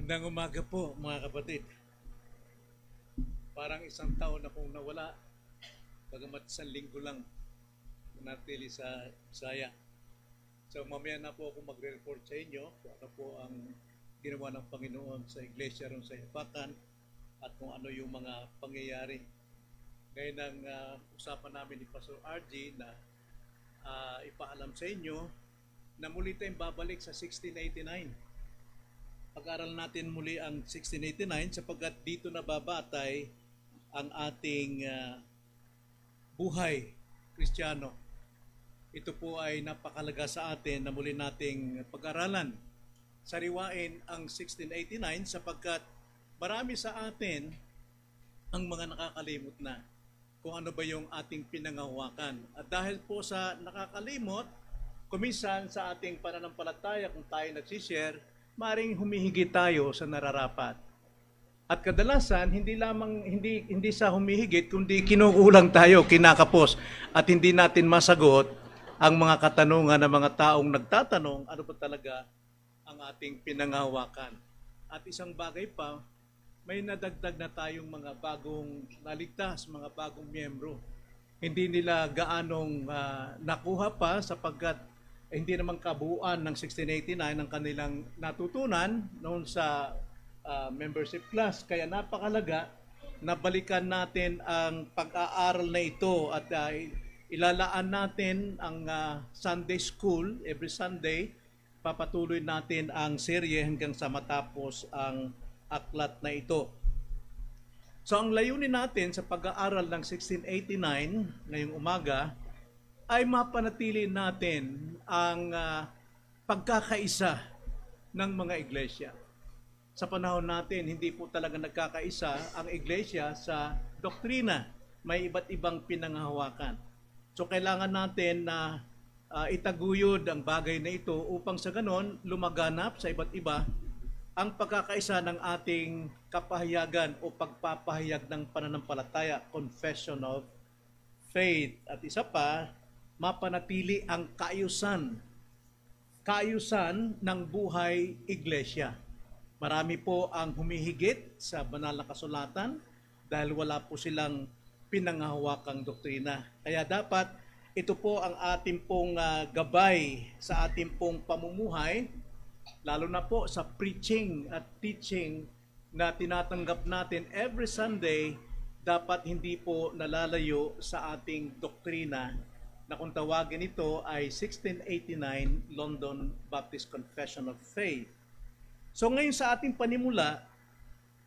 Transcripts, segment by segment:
Magandang umaga po mga kapatid. Parang isang taon na kong nawala, bagamat isang linggo lang natili sa Bisaya. So mamaya na po ako magre-report sa inyo kung ano po ang ginawa ng Panginoon sa iglesia ron sa Hipakan at kung ano yung mga pangyayari. Ngayon ang usapan namin ni Pastor RG na ipaalam sa inyo na muli tayong babalik sa 1689. Pag-aral natin muli ang 1689 sapagkat dito nababatay ang ating buhay Kristiyano. Ito po ay napakalaga sa atin na muli nating pag-aralan. Sariwain ang 1689 sapagkat marami sa atin ang mga nakakalimot na kung ano ba yung ating pinangahawakan. At dahil po sa nakakalimot, kuminsan sa ating pananampalataya kung tayo nagsishare, maring humihigit tayo sa nararapat. At kadalasan, hindi sa humihigit, kundi kinukulang tayo, kinakapos, at hindi natin masagot ang mga katanungan ng mga taong nagtatanong, ano ba talaga ang ating pinangahawakan. At isang bagay pa, may nadagdag na tayong mga bagong naligtas, mga bagong miyembro. Hindi nila gaanong nakuha pa sapagkat hindi naman kabuuan ng 1689 ang kanilang natutunan noon sa membership class. Kaya napakalaga na balikan natin ang pag-aaral na ito at ilalaan natin ang Sunday School every Sunday. Papatuloy natin ang serye hanggang sa matapos ang aklat na ito. So ang layunin natin sa pag-aaral ng 1689 ngayong umaga ay mapanatili natin ang pagkakaisa ng mga iglesia. Sa panahon natin, hindi po talaga nagkakaisa ang iglesia sa doktrina. May iba't ibang pinanghahawakan. So kailangan natin na itaguyod ang bagay na ito upang sa ganon lumaganap sa iba't iba ang pagkakaisa ng ating kapahayagan o pagpapahayag ng pananampalataya, confession of faith. At isa pa, mapanatili ang kaayusan ng buhay iglesia. Marami po ang humihigit sa banal na kasulatan dahil wala po silang pinanghahawakang doktrina. Kaya dapat ito po ang ating pong gabay sa ating pong pamumuhay, lalo na po sa preaching at teaching na tinatanggap natin every Sunday, dapat hindi po nalalayo sa ating doktrina na kung tawagin ito ay 1689 London Baptist Confession of Faith. So ngayon sa ating panimula,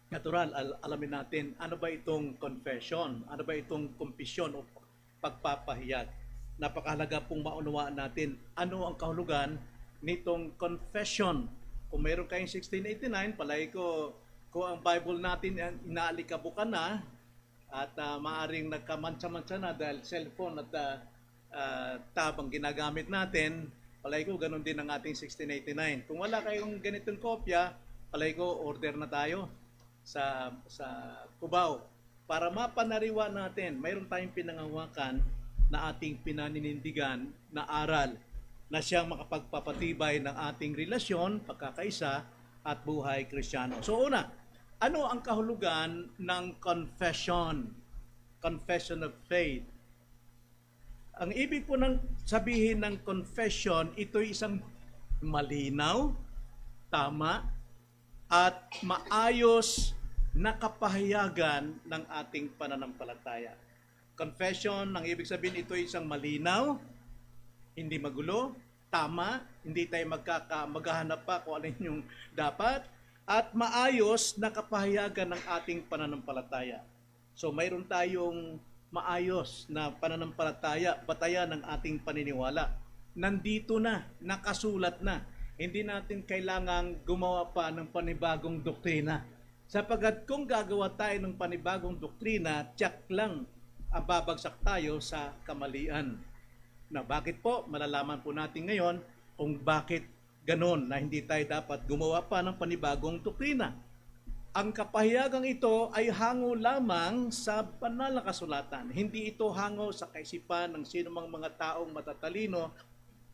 natural, alamin natin ano ba itong confession, ano ba itong confession o pagpapahayag. Napakahalaga pong maunawaan natin ano ang kahulugan nitong confession. Kung mayroon kayong 1689, palagi ko kung ang Bible natin inaalikabukan na at maaring nagkamantsa-mantsa na dahil cellphone at tabang ginagamit natin, palagi ko ganun din ang ating 1689. Kung wala kayong ganitong kopya, palagi ko order na tayo sa Cubao para mapanariwa natin. Mayroon tayong pinangahawakan na ating pinaninindigan na aral na siyang makapagpapatibay ng ating relasyon, pagkakaisa at buhay Kristiyano. So una, ano ang kahulugan ng confession? Confession of faith. Ang ibig po ng sabihin ng confession, ito'y isang malinaw, tama, at maayos na kapahayagan ng ating pananampalataya. Confession, ang ibig sabihin, ito'y isang malinaw, hindi magulo, tama, hindi tayo maghahanap pa kung ano yung dapat, at maayos na kapahayagan ng ating pananampalataya. So mayroon tayong maayos na pananampalataya, batayan ng ating paniniwala. Nandito na, nakasulat na. Hindi natin kailangang gumawa pa ng panibagong doktrina. Sapagkat kung gagawa tayo ng panibagong doktrina, tiyak lang ang babagsak tayo sa kamalian. Na bakit po? Malalaman po natin ngayon kung bakit ganon na hindi tayo dapat gumawa pa ng panibagong doktrina. Ang kapahayagang ito ay hango lamang sa banal na kasulatan. Hindi ito hango sa kaisipan ng sinumang mga taong matatalino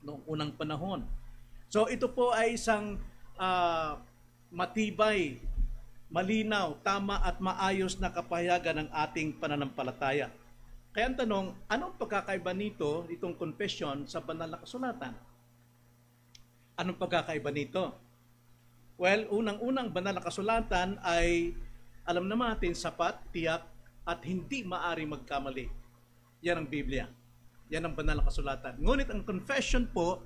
noong unang panahon. So ito po ay isang matibay, malinaw, tama at maayos na kapahayagan ng ating pananampalataya. Kaya ang tanong, anong pagkakaiba nito, itong confession sa banal na kasulatan? Anong pagkakaiba nito? Well, unang-unang banal na kasulatan ay alam naman natin sapat, tiyak, at hindi maari magkamali. Yan ang Biblia. Yan ang banal na kasulatan. Ngunit ang confession po,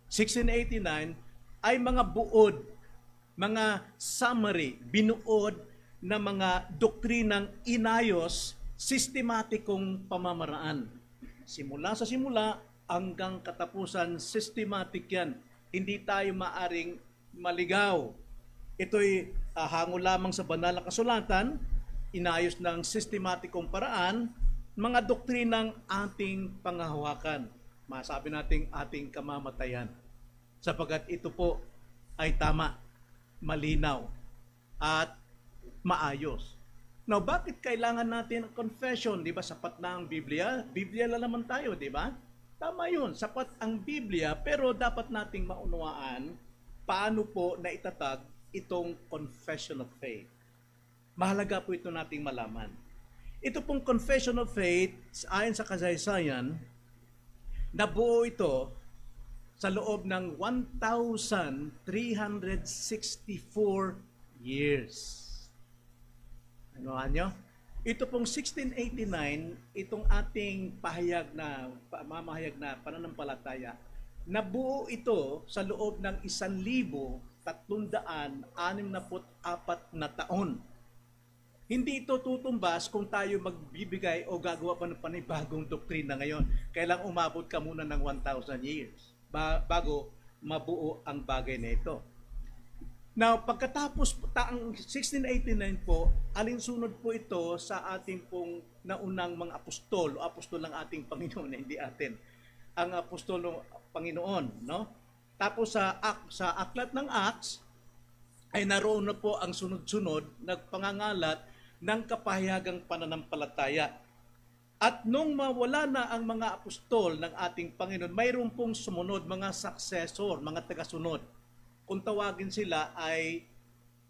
1689, ay mga buod, mga summary, binuod na mga doktrinang inayos, sistematikong pamamaraan. Simula sa simula hanggang katapusan, systematic yan. Hindi tayo maaring maligaw. Ito'y hango lamang sa banal na kasulatan, inayos ng sistematikong paraan, mga doktrinang ating pangahawakan. Masabi nating ating kamamatayan. Sapagkat ito po ay tama, malinaw, at maayos. Now, bakit kailangan natin ang confession? Di ba, sapat na ang Biblia? Biblia lang naman tayo, di ba? Tama yun, sapat ang Biblia, pero dapat nating maunawaan paano po naitatag itong confession of faith. Mahalaga po ito nating malaman. Ito pong confession of faith, ayon sa kasaysayan, nabuo ito sa loob ng 1,364 years. Ano nyo? Ito pong 1689, itong ating mamahayag na pananampalataya, nabuo ito sa loob ng 1,364 na taon. Hindi ito tutumbas kung tayo magbibigay o gagawa pa ng panibagong doktrina ngayon. Kailang umabot ka muna ng 1,000 years bago mabuo ang bagay na ito. Now, pagkatapos, taang 1689 po, alinsunod po ito sa ating pong naunang mga apostol, o apostol ng ating Panginoon, hindi atin. Ang apostol ng Panginoon, no? Tapos sa aklat ng Acts, ay naroon na po ang sunod-sunod, nagpangangalat ng kapahayagang pananampalataya. At nung mawala na ang mga apostol ng ating Panginoon, mayroon pong sumunod, mga successor, mga tagasunod. Kung tawagin sila ay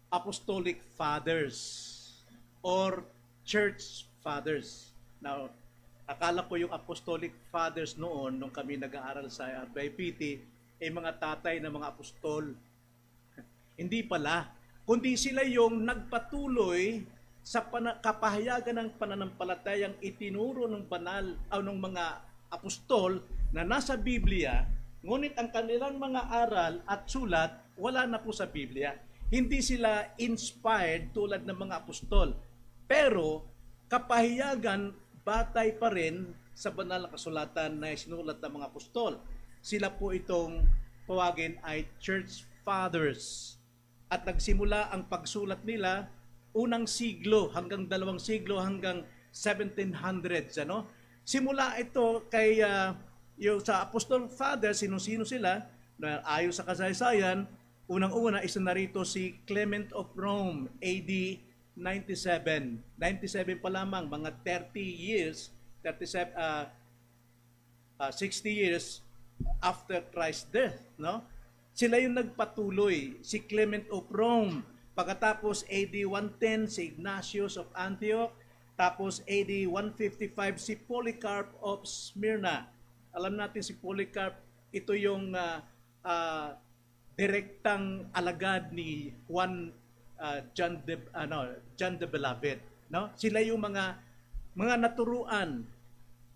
apostolic fathers or church fathers. Now, akala ko yung apostolic fathers noon, nung kami nag-aaral sa BIPT, ay mga tatay ng mga apostol. Hindi pala. Kundi sila yung nagpatuloy sa kapahayagan ng pananampalatayang itinuro ng banal o ng mga apostol na nasa Biblia, ngunit ang kanilang mga aral at sulat wala na po sa Biblia. Hindi sila inspired tulad ng mga apostol. Pero kapahayagan batay pa rin sa banal na kasulatan na sinulat ng mga apostol. Sila po itong tawagin ay church fathers. At nagsimula ang pagsulat nila unang siglo hanggang 2 siglo hanggang 1700s, ano? Simula ito kay yung sa apostol fathers, sino-sino sila na ayon sa kasaysayan. Unang-una isa narito si Clement of Rome, AD 97. 97 pa lamang, mga 30 years, 60 years after Christ's death, no? Sila yung nagpatuloy, si Clement of Rome. Pagkatapos AD 110 si Ignatius of Antioch, tapos AD 155 si Polycarp of Smyrna. Alam natin si Polycarp, ito yung direktang alagad ni John the Beloved, no? Sila yung mga naturuan,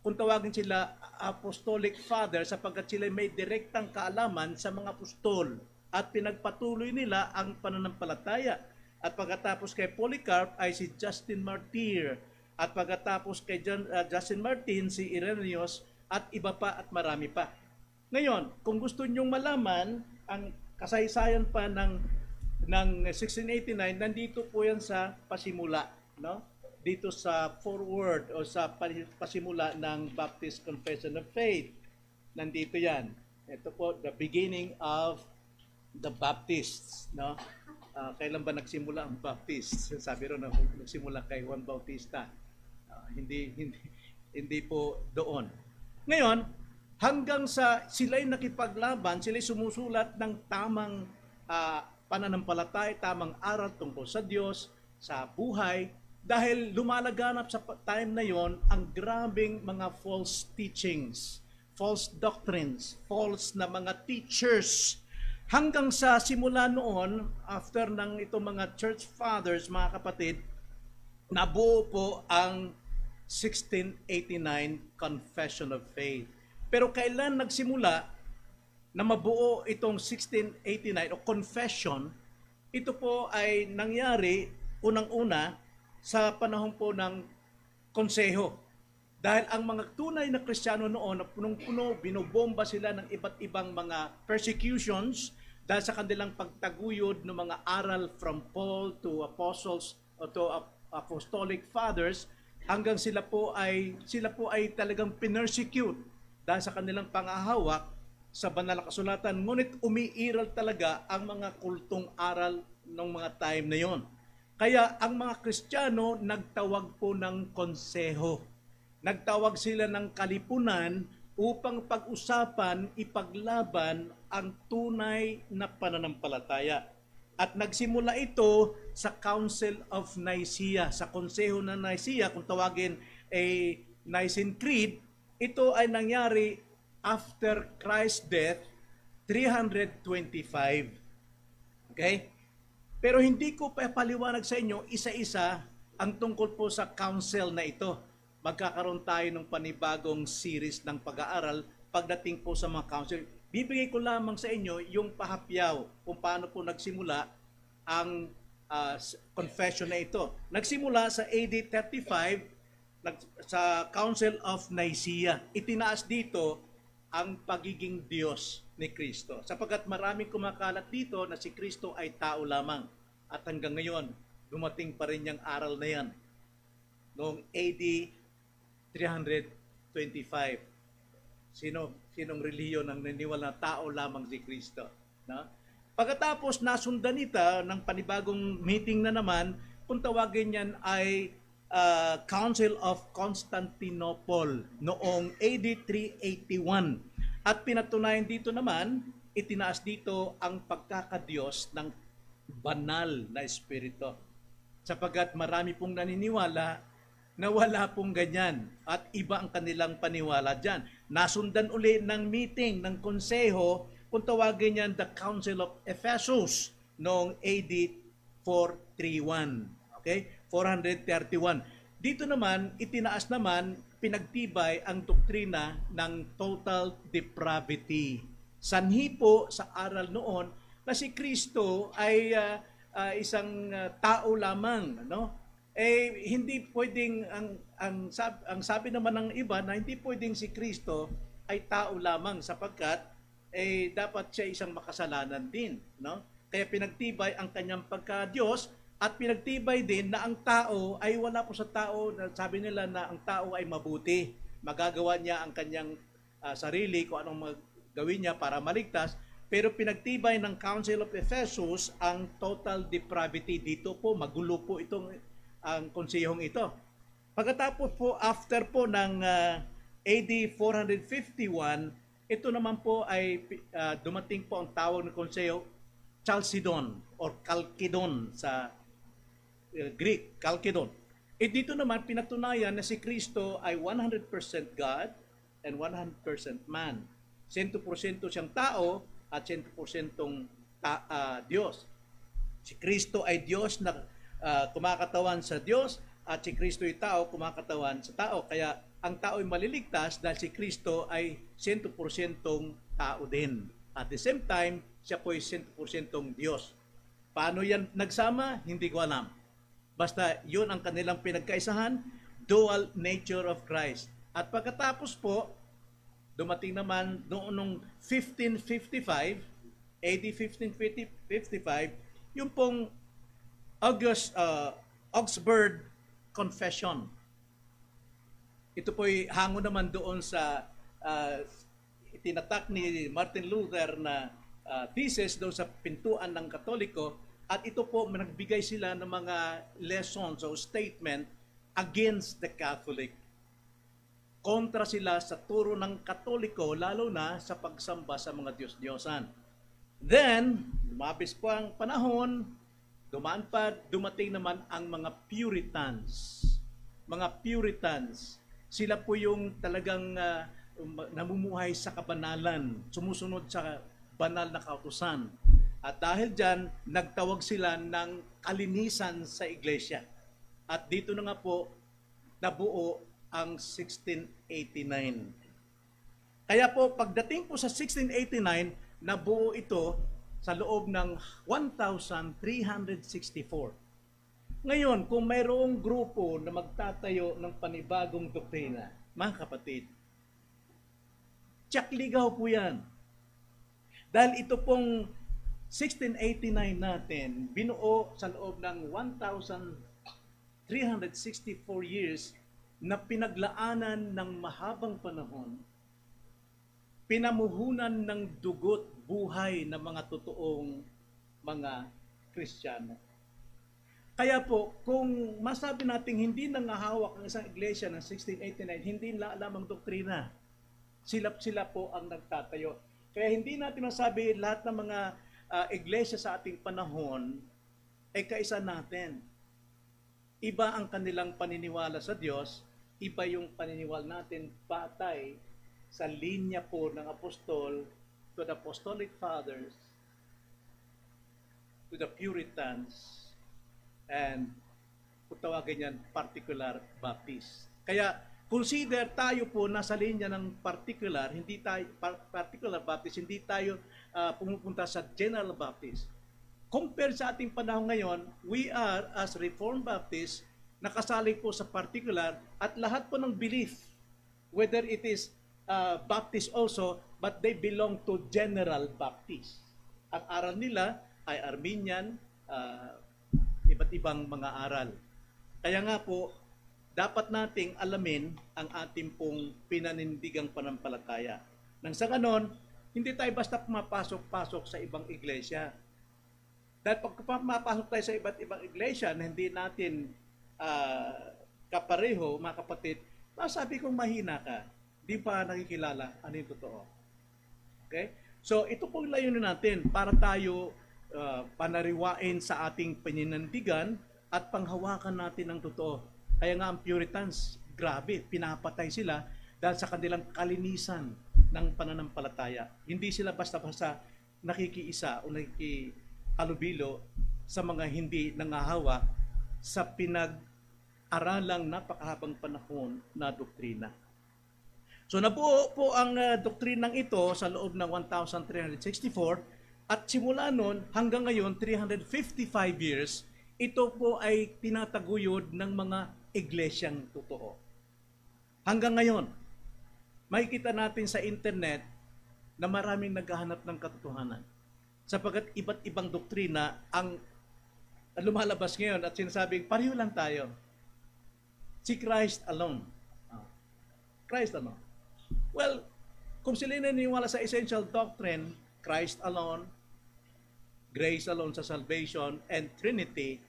kung tawagin sila apostolic father, sapagkat sila may direktang kaalaman sa mga apostol at pinagpatuloy nila ang pananampalataya. At pagkatapos kay Polycarp ay si Justin Martyr, at pagkatapos kay Justin Martin si Irenaeus, at iba pa at marami pa. Ngayon, kung gusto nyong malaman ang kasaysayan pa ng 1689, nandito po yan sa pasimula, no? Dito sa foreword o sa pasimula ng Baptist Confession of Faith. Nandito yan. Ito po, the beginning of the Baptists, no? Kailan ba nagsimula ang Baptist? Sabi ro na nagsimula kay Juan Bautista. Hindi po doon. Ngayon, hanggang sa sila'y nakipaglaban, sila'y sumusulat ng tamang pananampalataya, tamang aral tungkol sa Diyos, sa buhay, dahil lumalaganap sa time na yon ang grabing mga false teachings, false doctrines, false na mga teachers. Hanggang sa simula noon, after ng itong mga church fathers, mga kapatid, nabuo po ang 1689 Confession of Faith. Pero kailan nagsimula na mabuo itong 1689 o confession, ito po ay nangyari unang-una sa panahon po ng konseho. Dahil ang mga tunay na Kristiyano noon na punong-puno, binobomba sila ng iba't ibang mga persecutions dahil sa kanilang pagtaguyod ng mga aral from Paul to apostles o to apostolic fathers, hanggang sila po ay talagang pinersecute dahil sa kanilang pangahawak sa banal na kasulatan. Ngunit umiiral talaga ang mga kultong aral ng mga time na yon. Kaya ang mga Kristiyano nagtawag po ng konseho. Nagtawag sila ng kalipunan upang pag-usapan, ipaglaban ang tunay na pananampalataya. At nagsimula ito sa Council of Nicaea, sa Konseho ng Nicaea, kung tawagin ay Nicene Creed. Ito ay nangyari after Christ's death, 325. Okay? Pero hindi ko pa paliwanag sa inyo isa-isa ang tungkol po sa council na ito. Magkakaroon tayo ng panibagong series ng pag-aaral pagdating po sa mga council. Bibigay ko lamang sa inyo yung pahapyaw kung paano po nagsimula ang confession na ito. Nagsimula sa AD 35 sa Council of Nicaea. Itinaas dito ang pagiging Diyos ni Kristo. Sapagkat maraming kumakalat dito na si Kristo ay tao lamang. At hanggang ngayon, dumating pa rin yung aral na yan. Noong AD 325. Sinong relihiyon ang naniwala na tao lamang si Kristo? No? Pagkatapos nasundan ita ng panibagong meeting na naman, kung tawagin yan ay Council of Constantinople noong AD 381. At pinatunayan dito naman, itinaas dito ang pagkakadiyos ng banal na espiritu. Sapagkat marami pong naniniwala na wala pong ganyan at iba ang kanilang paniwala dyan. Nasundan uli ng meeting ng konseho, kung tawagin yan the Council of Ephesus noong AD 431. Okay? 431. Dito naman, itinaas naman, pinagtibay ang doktrina ng total depravity. Sanhi po sa aral noon na si Kristo ay isang tao lamang, no? Hindi pwedeng ang sabi naman ng iba na hindi pwedeng si Kristo ay tao lamang sapagkat dapat siya isang makasalanan din, no? Kaya pinagtibay ang kanyang pagka-Diyos. At pinagtibay din na ang tao ay wala po sa tao, sabi nila na ang tao ay mabuti. Magagawa niya ang kanyang sarili kung anong gawin niya para maligtas. Pero pinagtibay ng Council of Ephesus ang total depravity. Dito po, magulo po itong ang konsehong ito. Pagkatapos po, after po ng AD 451, ito naman po ay dumating po ang tawag ng konseho Chalcedon or Chalcedon sa Greek, Chalcedon. Dito naman pinatunayan na si Kristo ay 100% God and 100% man. 100% siyang tao at 100% Diyos. Si Kristo ay Diyos na kumakatawan sa Diyos at si Kristo ay tao kumakatawan sa tao. Kaya ang tao ay maliligtas dahil si Kristo ay 100% tao din. At the same time, siya po ay 100% Diyos. Paano yan nagsama? Hindi ko alam. Basta yun ang kanilang pinagkaisahan, dual nature of Christ. At pagkatapos po, dumating naman noong 1555, AD 1555, yung pong Augsburg Confession. Ito po'y hango naman doon sa itinatak ni Martin Luther na thesis doon sa pintuan ng Katoliko. At ito po, nagbigay sila ng mga lessons o statement against the Catholic. Kontra sila sa turo ng Katoliko, lalo na sa pagsamba sa mga Diyos-Diyosan. Then, lumabis po ang panahon, dumating naman ang mga Puritans. Mga Puritans, sila po yung talagang namumuhay sa kabanalan, sumusunod sa banal na kautusan. At dahil dyan, nagtawag sila ng kalinisan sa iglesia. At dito na nga po, nabuo ang 1689. Kaya po, pagdating po sa 1689, nabuo ito sa loob ng 1364. Ngayon, kung mayroong grupo na magtatayo ng panibagong doktrina, mga kapatid, tsak ligaw po yan. Dahil ito pong 1689 natin, binuo sa loob ng 1364 years na pinaglaanan ng mahabang panahon, pinamuhunan ng dugot buhay ng mga totoong mga Kristiyano. Kaya po, kung masabi natin hindi nangahawak ang isang iglesia ng 1689, hindi lamang doktrina. Sila po ang nagtatayo. Kaya hindi natin masabi lahat ng mga iglesia sa ating panahon ay kaisa natin. Iba ang kanilang paniniwala sa Diyos, iba yung paniniwala natin batay sa linya po ng apostol to the apostolic fathers, to the Puritans, and kung tawagin yan, particular Baptist. Kaya consider tayo po nasa linya ng particular, hindi tayo particular Baptist, hindi tayo pumupunta sa General Baptist. Compared sa ating panahon ngayon, we are as Reformed Baptist nakasali po sa particular at lahat po ng belief, whether it is Baptist also, but they belong to General Baptist. Ang aral nila ay Arminian, iba't ibang mga aral. Kaya nga po, dapat nating alamin ang ating pong pinanindigang panampalataya. Nang sa ganon, hindi tayo basta pumapasok-pasok sa ibang iglesia. Dahil pag pumapasok tayo sa iba't ibang iglesia na hindi natin kapareho, mga kapatid, masabi kong mahina ka, di pa nakikilala ano yung totoo. Okay? So, ito pong layunin natin para tayo panariwain sa ating paninandigan at panghawakan natin ng totoo. Kaya nga ang Puritans, grabe, pinapatay sila dahil sa kanilang kalinisan ng pananampalataya. Hindi sila basta-basta nakikiisa o nakikihalubilo sa mga hindi nangahawak sa pinag-aralang napakahabang panahon na doktrina. So nabuo po ang doktrinang ito sa loob ng 1364 at simula noon hanggang ngayon 355 years, ito po ay tinataguyod ng mga iglesyang totoo. Hanggang ngayon, makikita natin sa internet na maraming naghahanap ng katotohanan. Sapagkat iba't ibang doktrina ang lumalabas ngayon at sinasabing pareho lang tayo. Si Christ alone. Christ alone. Well, kung sila naniniwala sa essential doctrine, Christ alone, grace alone sa salvation, and Trinity,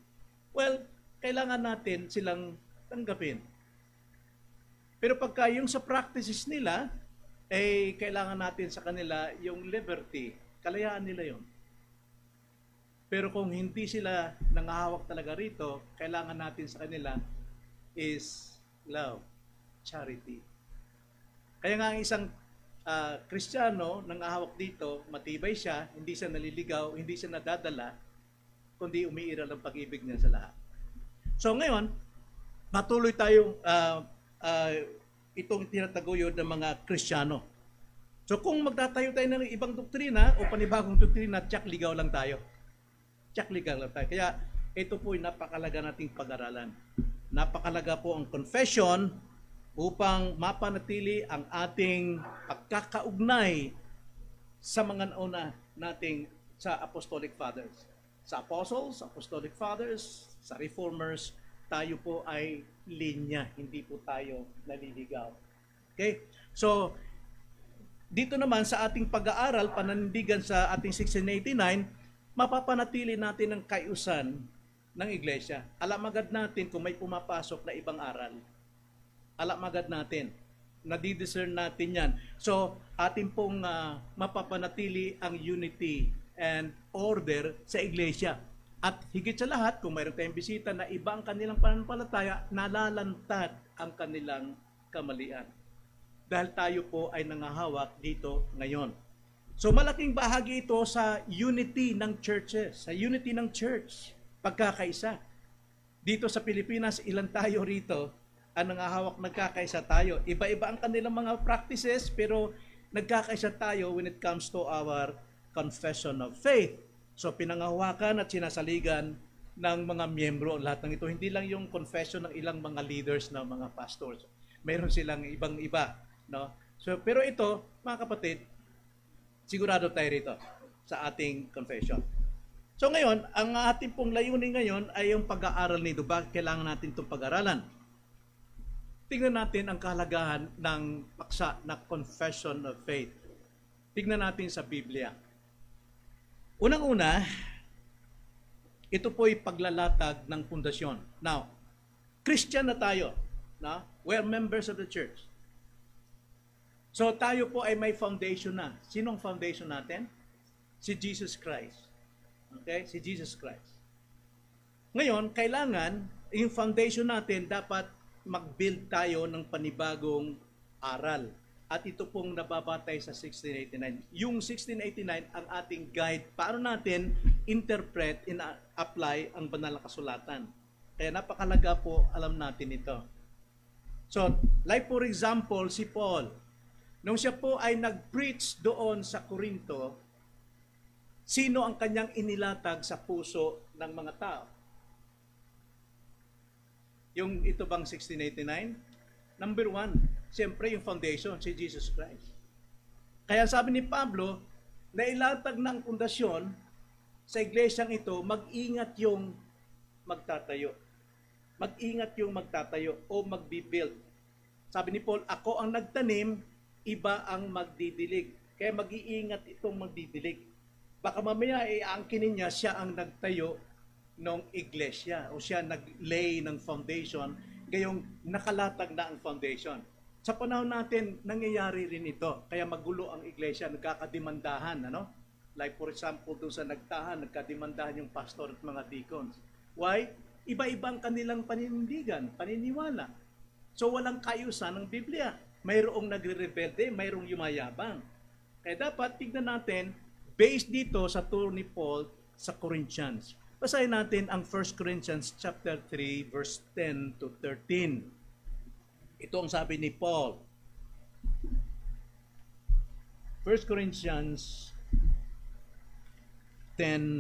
well, kailangan natin silang tanggapin. Pero pagka yung sa practices nila, kailangan natin sa kanila yung liberty. Kalayaan nila yon. Pero kung hindi sila nangahawak talaga rito, kailangan natin sa kanila is love, charity. Kaya nga ang isang Kristiyano nangahawak dito, matibay siya, hindi siya naliligaw, hindi siya nadadala, kundi umiiral ang pag-ibig niya sa lahat. So ngayon, patuloy tayong itong tinataguyod ng mga Kristiyano. So kung magtatayo tayo ng ibang doktrina o panibagong doktrina, tsak ligaw lang tayo. Tsak ligaw lang tayo. Kaya ito po ay napakalaga nating pag-aralan. Napakalaga po ang confession upang mapanatili ang ating pagkakaugnay sa mga nauna nating sa Apostolic Fathers. Sa Apostles, Apostolic Fathers, sa Reformers, tayo po ay linya, hindi po tayo naliligaw. Okay? So, dito naman sa ating pag-aaral, pananindigan sa ating 1689, mapapanatili natin ang kayusan ng iglesia. Alam agad natin kung may pumapasok na ibang aral. Alam agad natin. Nadidiscern natin yan. So, atin pong mapapanatili ang unity and order sa iglesia. At higit sa lahat, kung mayroon tayong bisita na iba ang kanilang pananampalataya, nalalantad ang kanilang kamalian. Dahil tayo po ay nangahawak dito ngayon. So malaking bahagi ito sa unity ng churches, sa unity ng church, pagkakaisa. Dito sa Pilipinas, ilan tayo rito ang nangahawak, nagkakaisa tayo. Iba-iba ang kanilang mga practices, pero nagkakaisa tayo when it comes to our confession of faith. So pinangahawakan at sinasaligan ng mga miyembro lahat ng ito. Hindi lang yung confession ng ilang mga leaders na mga pastors. Mayroon silang ibang-iba, no? So pero ito, mga kapatid, sigurado tayo rito sa ating confession. So ngayon, ang ating pong layunin ngayon ay yung pag-aaral nito. Bakit kailangan natin itong pag-aralan? Tingnan natin ang kahalagahan ng paksa na confession of faith. Tingnan natin sa Biblia. Unang-una, ito po'y paglalatag ng pundasyon. Now, Christian na tayo. No? We're members of the church. So tayo po ay may foundation na. Sinong foundation natin? Si Jesus Christ. Okay? Si Jesus Christ. Ngayon, kailangan, yung foundation natin, dapat mag-build tayo ng panibagong aral. At ito pong nababatay sa 1689. Yung 1689 ang ating guide paano natin interpret and apply ang banal na kasulatan. Kaya napakalaga po alam natin ito. So, like for example, si Paul, nung siya po ay nag-preach doon sa Corinto, sino ang kanyang inilatag sa puso ng mga tao? Yung ito bang 1689? Number one, siyempre yung foundation, si Jesus Christ. Kaya sabi ni Pablo, nailatag ng pundasyon sa iglesyang ito, mag-ingat yung magtatayo. Mag-ingat yung magtatayo o magbibuild. Sabi ni Paul, ako ang nagtanim, iba ang magdidilig. Kaya mag-iingat itong magdidilig. Baka mamaya aangkinin niya, siya ang nagtayo ng iglesia o siya nag-lay ng foundation, gayong nakalatag na ang foundation. Sa panahon natin, nangyayari rin ito. Kaya magulo ang iglesia, nagkakadimandahan. Ano? Like for example, doon sa nagtahan, nagkadimandahan yung pastor at mga deacons. Why? Iba-ibang kanilang paninindigan, paniniwala. So walang kayusan ng Biblia. Mayroong nagre-rebelde, mayroong yumayabang. Kaya dapat tignan natin, based dito sa turo ni Paul sa Corinthians. Basahin natin ang 1 Corinthians chapter 3 verse 10 to 13. Ito ang sabi ni Paul. 1 Corinthians 10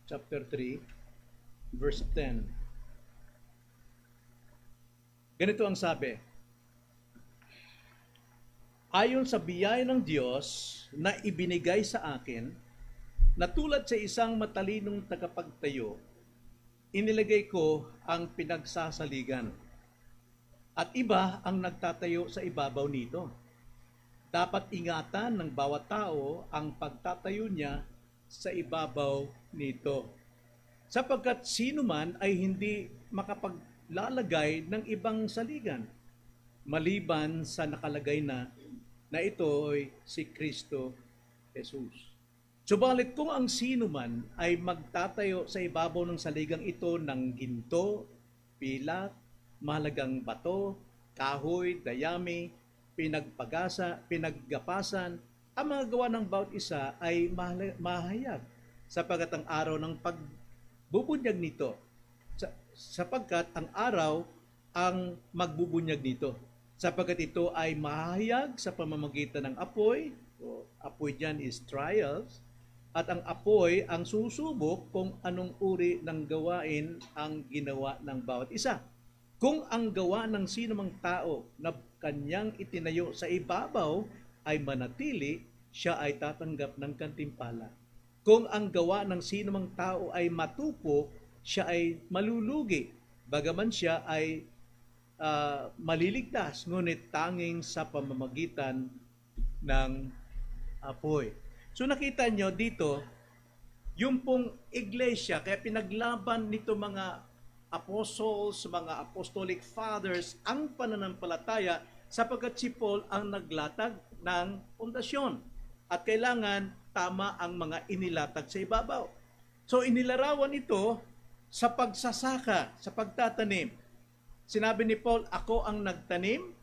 chapter 3 verse 10. Ganito ang sabi. Ayon sa biyaya ng Diyos na ibinigay sa akin, na tulad sa isang matalinong tagapagtayo, inilagay ko ang pinagsasaligan. At iba ang nagtatayo sa ibabaw nito. Dapat ingatan ng bawat tao ang pagtatayo niya sa ibabaw nito. Sapagkat sino man ay hindi makapaglalagay ng ibang saligan, maliban sa nakalagay na ito ay si Kristo Jesus. Subalit kung ang sino man ay magtatayo sa ibabaw ng saligang ito ng ginto, pilak, mahalagang bato, kahoy, dayami, pinaggapasan, ang mga gawa ng bawat isa ay mahayag sapagkat ang araw ng pagbubunyag nito, sapagkat ang araw ang magbubunyag nito. Sapagkat ito ay mahayag sa pamamagitan ng apoy, o apoy dyan is trials, at ang apoy ang susubok kung anong uri ng gawain ang ginawa ng bawat isa. Kung ang gawa ng sinumang tao na kanyang itinayo sa ibabaw ay manatili, siya ay tatanggap ng gantimpala. Kung ang gawa ng sinumang tao ay matupo, siya ay malulugi, bagaman siya ay maliligtas, ngunit tanging sa pamamagitan ng apoy. So nakita nyo dito, yung pong iglesia, kaya pinaglaban nito mga apostles, mga apostolic fathers, ang pananampalataya sapagkat si Paul ang naglatag ng pundasyon at kailangan tama ang mga inilatag sa ibabaw. So inilarawan ito sa pagsasaka, sa pagtatanim. Sinabi ni Paul, ako ang nagtanim,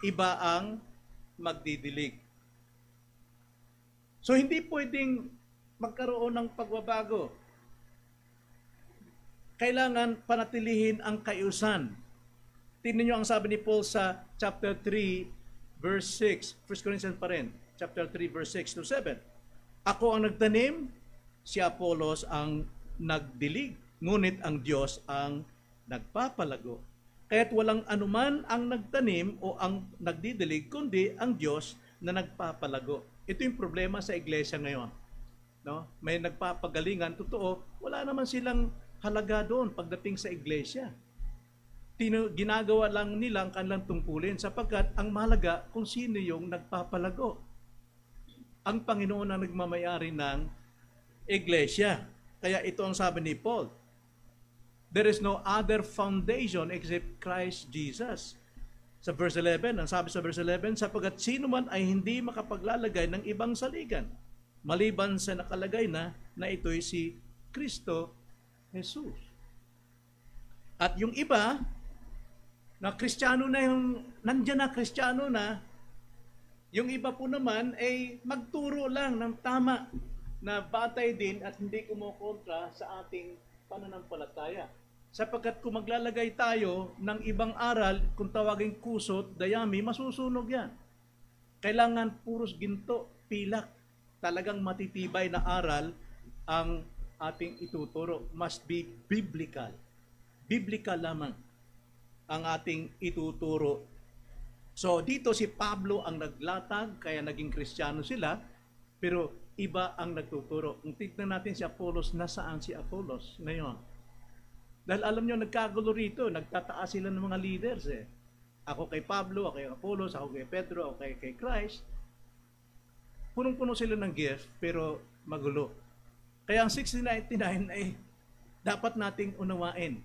iba ang magdidilig. So hindi pwedeng magkaroon ng pagbabago. Kailangan panatilihin ang kayusan. Tingnan niyo ang sabi ni Paul sa chapter 3, verse 6. 1 Corinthians pa rin. Chapter 3, verse 6 to 7. Ako ang nagtanim, si Apollos ang nagdilig, ngunit ang Diyos ang nagpapalago. Kaya't walang anuman ang nagtanim o ang nagdidilig, kundi ang Diyos na nagpapalago. Ito yung problema sa iglesia ngayon. No? May nagpapagalingan, totoo, wala naman silang halaga doon pagdating sa iglesia. Ginagawa lang nila ang kanilang tungkulin sapagkat ang mahalaga kung sino yung nagpapalago. Ang Panginoon ang nagmamayari ng iglesia. Kaya ito ang sabi ni Paul, there is no other foundation except Christ Jesus. Sa verse 11, ang sabi sa verse 11, sapagkat sino man ay hindi makapaglalagay ng ibang saligan, maliban sa nakalagay na ito'y si Kristo Jesus. At yung iba, na Kristiyano na yung, nandyan na Kristiyano na, yung iba po naman ay magturo lang ng tama na batay din at hindi kumukontra sa ating pananampalataya. Sapagkat kung maglalagay tayo ng ibang aral, kung tawagin kusot, dayami, masusunog yan. Kailangan puros ginto, pilak. Talagang matitibay na aral ang ating ituturo. Must be biblical. Biblical lamang ang ating ituturo. So dito si Pablo ang naglatag, kaya naging Kristiyano sila, pero iba ang nagtuturo. Kung tignan natin si Apollos, nasaan si Apollos ngayon? Dahil alam nyo, nagkagulo rito, nagtataas sila ng mga leaders eh. Ako kay Pablo, ako kay Apollos, ako kay Pedro, ako kay Christ. Punong-puno sila ng gift, pero magulo. Kaya ang 1699 ay dapat nating unawain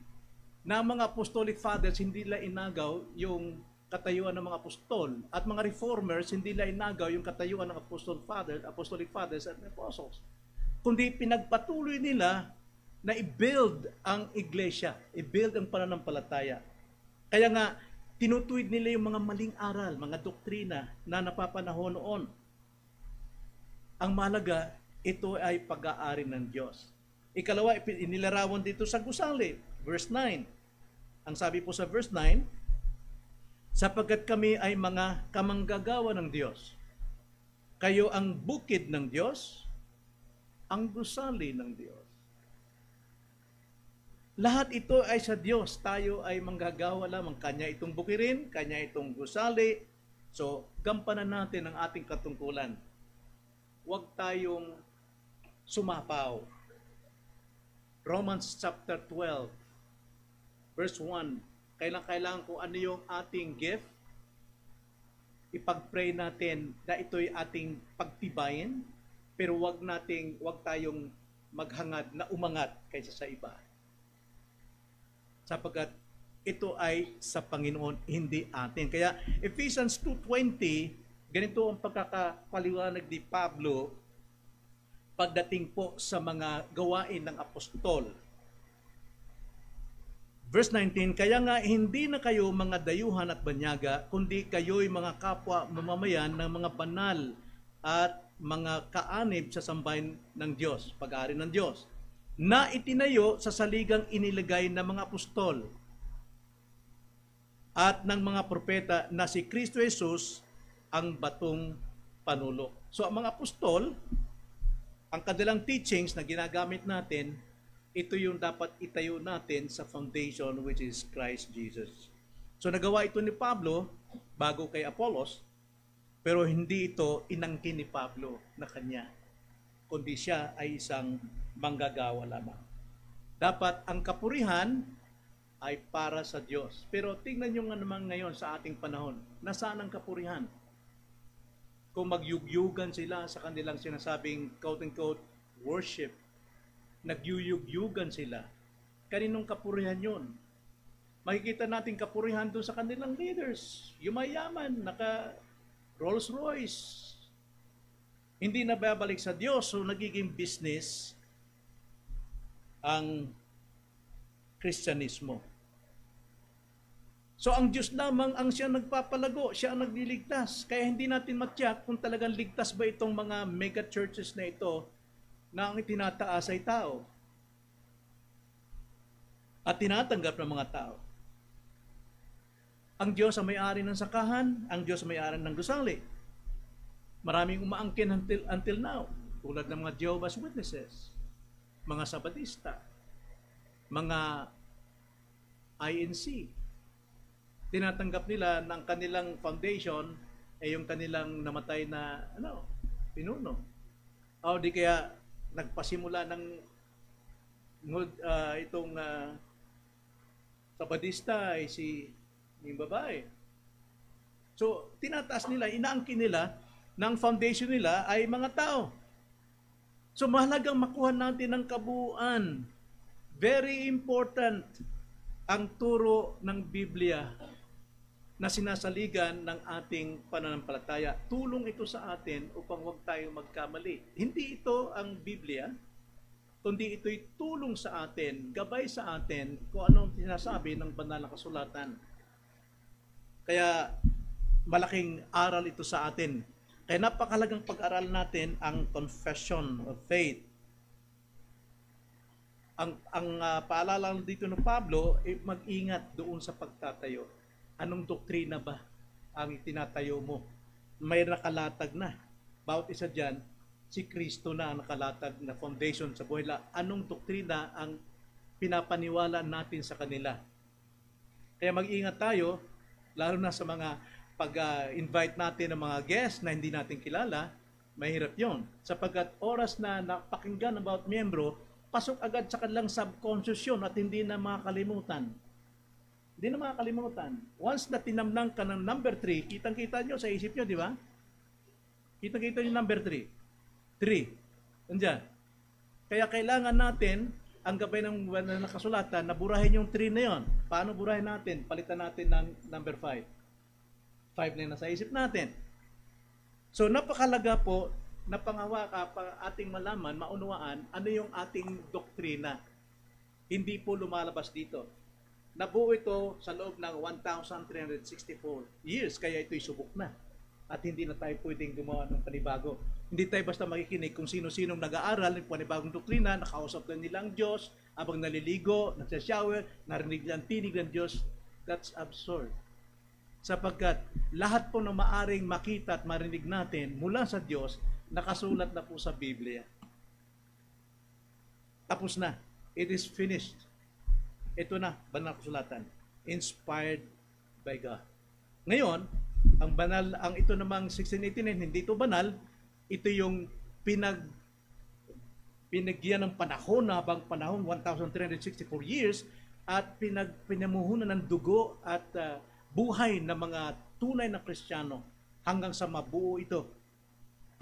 na mga apostolic fathers hindi nila inagaw yung katayuan ng mga apostol at mga reformers hindi nila inagaw yung katayuan ng apostolic fathers at apostles. Kundi pinagpatuloy nila na i-build ang iglesia, i-build ang pananampalataya. Kaya nga, tinutuwid nila yung mga maling aral, mga doktrina na napapanahon noon. Ang mahalaga, ito ay pag-aari ng Diyos. Ikalawa, inilarawan dito sa gusali, verse 9. Ang sabi po sa verse 9, sapagkat kami ay mga kamanggagawa ng Diyos. Kayo ang bukid ng Diyos, ang gusali ng Diyos. Lahat ito ay sa Diyos. Tayo ay manggagawa lamang. Kanya itong bukirin, Kanya itong gusali. So, gampanan natin ang ating katungkulan. Huwag tayong sumapaw. Romans chapter 12, verse 1. Kailangan kung ano yung ating gift, ipag-pray natin na ito'y ating pagtibayin, pero huwag tayong maghangad na umangat kaysa sa iba. Sapagkat ito ay sa Panginoon, hindi atin. Kaya Ephesians 2:20, ganito ang pagkakapaliwanag ni Pablo pagdating po sa mga gawain ng apostol. Verse 19, kaya nga hindi na kayo mga dayuhan at banyaga, kundi kayo'y mga kapwa mamamayan ng mga banal at mga kaanib sa sambahin ng Diyos, pag-aari ng Diyos, na itinayo sa saligang inilagay ng mga apostol at ng mga propeta na si Kristo Jesus ang batong panulok. So ang mga apostol, ang kanilang teachings na ginagamit natin, ito yung dapat itayo natin sa foundation which is Christ Jesus. So nagawa ito ni Pablo bago kay Apollos, pero hindi ito inangkin ni Pablo na kanya, kundi siya ay isang manggagawa lamang. Dapat ang kapurihan ay para sa Diyos. Pero tingnan nyo nga naman ngayon sa ating panahon, nasaan ang kapurihan? Kung magyugyugan sila sa kanilang sinasabing quote-unquote worship, nagyuyugyugan sila, kaninong kapurihan yun? Makikita natin kapurihan doon sa kanilang leaders. Yumayaman, naka Rolls Royce. Hindi na babalik sa Diyos, so nagiging business ang Kristyanismo. So ang Diyos lamang ang siya nagpapalago, siya ang nagliligtas. Kaya hindi natin matyak kung talagang ligtas ba itong mga mega churches na ito na ang itinataas ay tao at tinatanggap ng mga tao. Ang Diyos ang may-ari ng sakahan, ang Diyos ang may-ari ng gusali. Maraming umaangkin until now, tulad ng mga Jehovah's Witnesses, mga Sabatista, mga INC. Tinatanggap nila ng kanilang foundation ay yung kanilang namatay na pinuno. O di kaya nagpasimula ng itong Sabatista ay yung babae. So, tinataas nila, inaangkin nila ng foundation nila ay mga tao. So, mahalagang makuha natin ang kabuuan. Very important ang turo ng Biblia na sinasaligan ng ating pananampalataya. Tulong ito sa atin upang huwag tayong magkamali. Hindi ito ang Biblia, kundi ito'y tulong sa atin, gabay sa atin kung anong sinasabi ng banal na kasulatan. Kaya malaking aral ito sa atin. Kaya napakalagang pag-aral natin ang confession of faith. Ang paalala dito ng Pablo, mag-ingat doon sa pagtatayo. Anong doktrina ba ang itinatayo mo? May nakalatag na. Bawat isa dyan, si Kristo na ang nakalatag na foundation sa buhay. Anong doktrina ang pinapaniwala natin sa kanila? Kaya mag-ingat tayo, lalo na sa mga pag-invite natin ng mga guests na hindi natin kilala, mahirap yon. Sapagkat oras na napakinggan about miyembro, pasok agad sa kanilang subconscious yun at hindi na makakalimutan. Hindi na makakalimutan. Once na tinamnang ka ng number 3, kitang-kita nyo sa isip nyo, di ba? Kitang-kita nyo number 3. 3. Nandiyan. Kaya kailangan natin, ang gabay ng nakasulatan, na burahin yung 3 na yon. Paano burahin natin? Palitan natin ng number 5. 5 na yun nasa isip natin. So, napakalaga po na pangawaka pa ating malaman, maunawaan, ano yung ating doktrina. Hindi po lumalabas dito. Nabuo ito sa loob ng 1,364 years, kaya ito'y subok na. At hindi na tayo pwedeng gumawa ng panibago. Hindi tayo basta makikinig kung sino-sinong nag-aaral ng panibagong doktrina, nakausap na nilang Diyos, habang naliligo, nagsashower, narinig lang tinig ng Diyos. That's absurd. Sapagkat lahat po na maaring makita at marinig natin mula sa Diyos, nakasulat na po sa Biblia. Tapos na. It is finished. Ito na, banal na kasulatan. Inspired by God. Ngayon, ang ito namang 1689, hindi ito banal, ito yung pinagyan ng panahon, habang panahon, 1,364 years, at pinamuhunan ng dugo at buhay ng mga tunay na Kristiyano hanggang sa mabuo ito.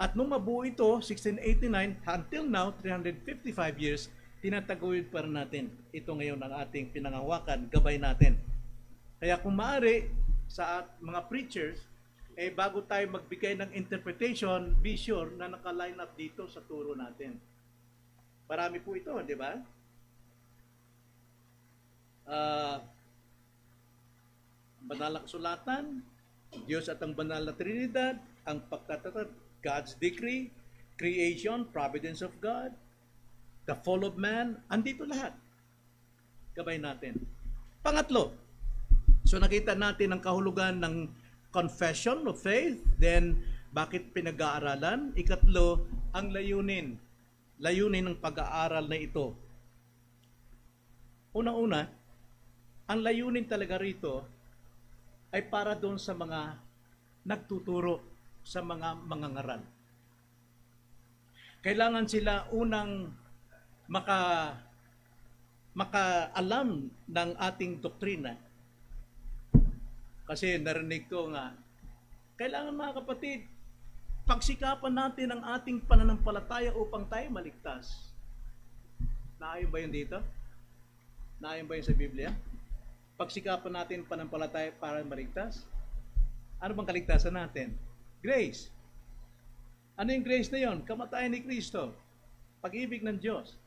At nung mabuo ito, 1689, until now, 355 years, tinataguyod pa rin natin. Ito ngayon ang ating pinangahawakan, gabay natin. Kaya kung maaari, sa mga preachers, bago tayo magbigay ng interpretation, be sure na naka-line up dito sa turo natin. Marami po ito, di ba? Banal na kasulatan, Diyos at ang banal na Trinidad, ang pagtatatag, God's decree, creation, providence of God, the fall of man, andito lahat. Gabay natin. Pangatlo, so nakita natin ang kahulugan ng confession of faith, then bakit pinag-aaralan? Ikatlo, ang layunin ng pag-aaral na ito. Una-una, ang layunin talaga rito ay para doon sa mga nagtuturo, sa mga mangangaral. Kailangan sila unang makaalam ng ating doktrina. Kasi narinig ko nga, kailangan mga kapatid, pagsikapan natin ang ating pananampalataya upang tayo maligtas. Naayon ba yun dito? Naayon ba yun sa Biblia? pagsikapan natin panampalataya para maligtas? Ano bang kaligtasan natin? Grace. Ano yung grace na yon? Kamatayan ni Kristo. Pag-ibig ng Diyos.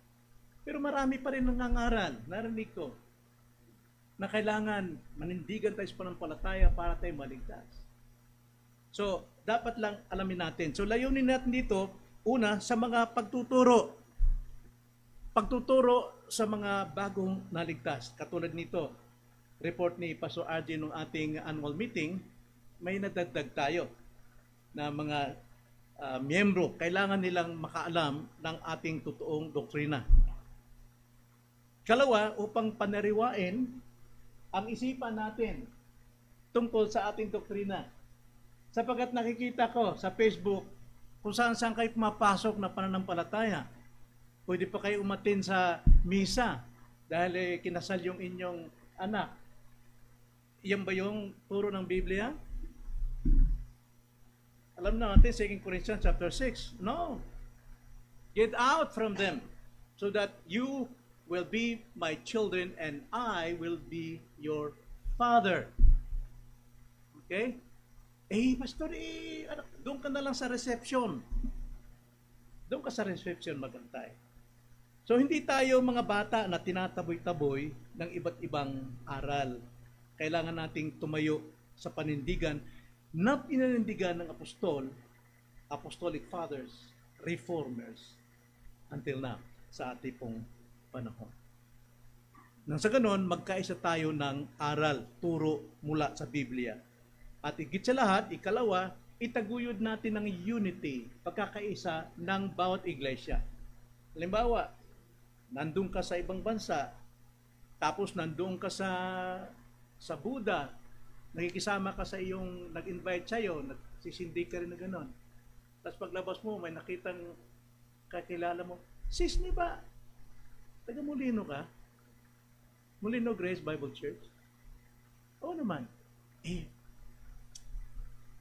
Pero marami pa rin nangangaral, narinig ko, na kailangan manindigan tayo sa panampalataya para tayo maligtas. So, dapat lang alamin natin. So, layunin natin dito, una, sa mga pagtuturo. Pagtuturo sa mga bagong naligtas. Katulad nito, report ni Pastor RJ nung ating annual meeting, may nadagdag tayo na mga miyembro. Kailangan nilang makaalam ng ating totoong doktrina. Kalawa, upang panariwain ang isipan natin tungkol sa ating doktrina. Sapagkat nakikita ko sa Facebook kung saan kayo pumapasok na pananampalataya. Pwede pa kayo umatin sa misa dahil kinasal yung inyong anak. Yan ba yung turo ng Biblia? Alam na natin, 2 Corinthians chapter 6. No. Get out from them so that you will be my children and I will be your father. Okay? Pastor, doon ka na lang sa reception. Doon ka sa reception magantay. So, hindi tayo mga bata na tinataboy-taboy ng iba't ibang aral. Kailangan nating tumayo sa panindigan na pinanindigan ng apostolic fathers, reformers, until now, sa ating pong panahon. Nang sa ganon, magkaisa tayo ng aral, turo mula sa Biblia. At higit sa lahat, ikalawa, itaguyod natin ng unity, pagkakaisa ng bawat iglesia. Halimbawa, nandun ka sa ibang bansa, tapos nandun ka sa Buddha, nakikisama ka sa iyong nag-invite sa'yo, nagsisindi ka rin na gano'n. Tapos paglabas mo, may nakitang kakilala mo, sis, ni ba? Taga Molino ka? Molino Grace Bible Church? Oo naman.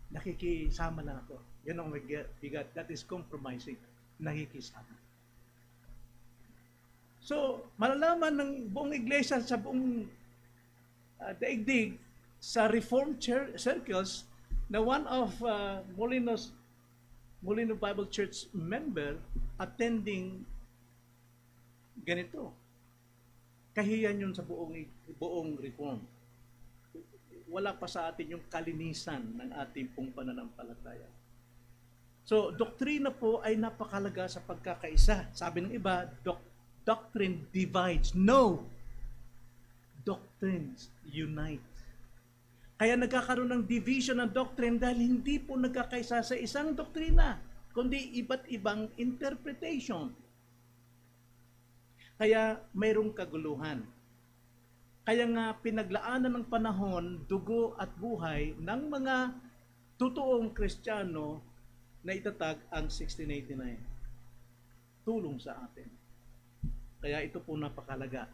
Nakikisama na ako. Yan ang bigat. That is compromising. Nakikisama. So, malalaman ng buong iglesia sa buong daigdig, sa Reformed circles, na one of Molino Bible Church member attending ganito. Kahiyan yun sa buong Reform. Wala pa sa atin yung kalinisan ng ating pong pananampalataya. So, doktrina po ay napakalaga sa pagkakaisa. Sabi ng iba, doctrine divides. No! Doctrines unite. Kaya nagkakaroon ng division ng doctrine dahil hindi po nagkakaisa sa isang doktrina, kundi iba't ibang interpretation. Kaya mayroong kaguluhan. Kaya nga pinaglaanan ng panahon, dugo at buhay ng mga totoong Kristiyano na itatag ang 1689. Tulong sa atin. Kaya ito po napakalaga.